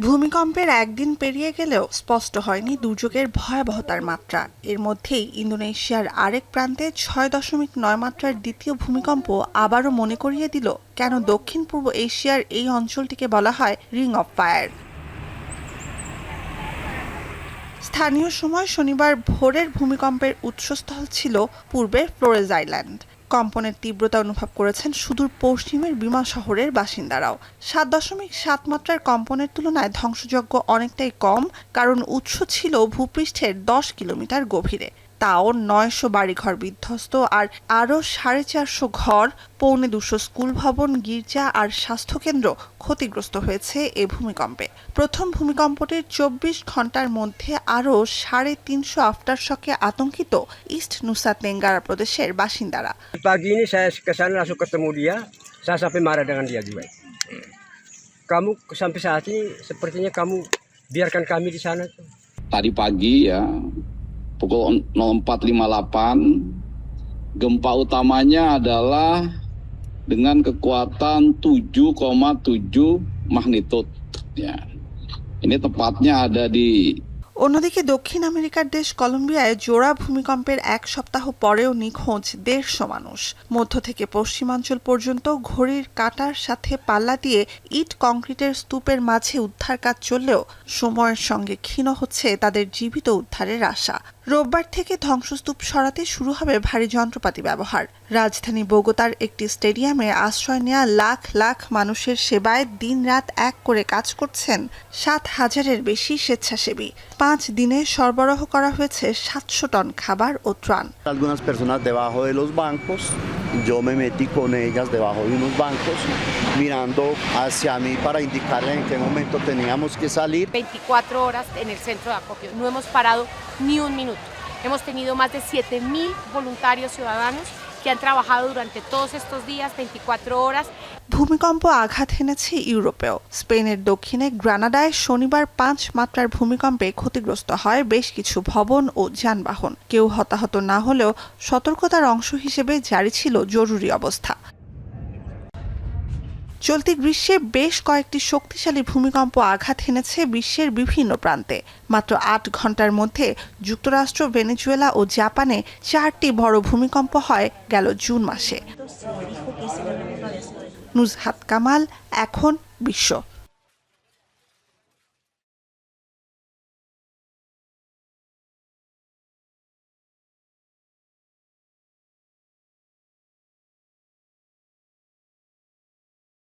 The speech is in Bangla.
ভূমিকম্পের একদিন পেরিয়ে গেলেও স্পষ্ট হয়নি দুর্যোগের ভয়াবহতার মাত্রা। এর মধ্যেই ইন্দোনেশিয়ার আরেক প্রান্তে 6.9 মাত্রার দ্বিতীয় ভূমিকম্প আবারও মনে করিয়ে দিল কেন দক্ষিণ পূর্ব এশিয়ার এই অঞ্চলটিকে বলা হয় রিং অফ ফায়ার। স্থানীয় সময় শনিবার ভোরের ভূমিকম্পের উৎসস্থল ছিল পূর্বের ফ্লোরেজ আইল্যান্ড। কম্পনের তীব্রতা অনুভব করেছেন সুদূর পশ্চিমের বিমা শহরের বাসিন্দারাও। 7.7 মাত্রার কম্পনের তুলনায় ধ্বংসযজ্ঞ অনেকটাই কম, কারণ উৎস ছিল ভূপৃষ্ঠের 10 কিলোমিটার গভীরে। তাও 900 বাড়িঘর বিধ্বস্ত আর আরও 450 ঘর, 250 স্কুল ভবন, গির্জা আর স্বাস্থ্যকেন্দ্র ক্ষতিগ্রস্ত হয়েছে এ ভূমিকম্পে। প্রথম ভূমিকম্পটির 24 ঘন্টার মধ্যে আরও 350 আফটারশকে আতঙ্কিত ইস্ট নুসা তেঙ্গারা প্রদেশের বাসিন্দারা। Pagi ini saya ke sana langsung ketemu dia, saya sampai marah dengan dia juga. Kamu sampai saat ini sepertinya kamu biarkan kami di sana. Tadi pagi ya, pukul 04.58, gempa utamanya adalah dengan kekuatan 7,7 magnitudo. Ya, ini tepatnya ada di অন্যদিকে দক্ষিণ আমেরিকার দেশ কলম্বিয়ায় জোড়া ভূমিকম্পের এক সপ্তাহ পরেও নিখোঁজ 150 মানুষ। মধ্য থেকে পশ্চিমাঞ্চল পর্যন্ত ঘড়ির কাঁটার সাথে পাল্লা দিয়ে ইট কংক্রিটের স্তূপের মাঝে উদ্ধার কাজ চললেও সময়ের সঙ্গে ক্ষীণ হচ্ছে তাদের জীবিত উদ্ধারের আশা। রোববার থেকে ধ্বংসস্তূপ সরাতে শুরু হবে ভারী যন্ত্রপাতি ব্যবহার। রাজধানী বোগোতার একটি স্টেডিয়ামে আশ্রয় নেওয়া লাখ লাখ মানুষের সেবায় দিনরাত এক করে কাজ করছেন 7,000-এর বেশি স্বেচ্ছাসেবী। 5 দিনে সরবরাহ করা হয়েছে 700 টন খাবার ও ত্রাণ। Algunas personas debajo de los bancos, yo me metí con ellas debajo de unos bancos, mirando hacia mí para indicarles en qué momento teníamos que salir. 24 horas en el centro de acopio, no hemos parado ni un minuto. Hemos tenido más de 7.000 voluntarios ciudadanos que han trabajado durante todos estos días, 24 horas. ভূমিকম্প আঘাত হেনেছে ইউরোপেও। স্পেনের দক্ষিণে গ্রানাডায় শনিবার 5 মাত্রার ভূমিকম্পে ক্ষতিগ্রস্ত হয় বেশ কিছু ভবন ও যানবাহন। কেউ হতাহত না হলেও সতর্কতার অংশ হিসেবে জারি ছিল জরুরি অবস্থা। চলতি গ্রীষ্মে বেশ কয়েকটি শক্তিশালী ভূমিকম্প আঘাত হেনেছে বিশ্বের বিভিন্ন প্রান্তে। মাত্র 8 ঘন্টার মধ্যে যুক্তরাষ্ট্র, ভেনেজুয়েলা ও জাপানে 4টি বড় ভূমিকম্প হয় গেল জুন মাসে। নুজহাত কামাল, এখন বিশ্ব।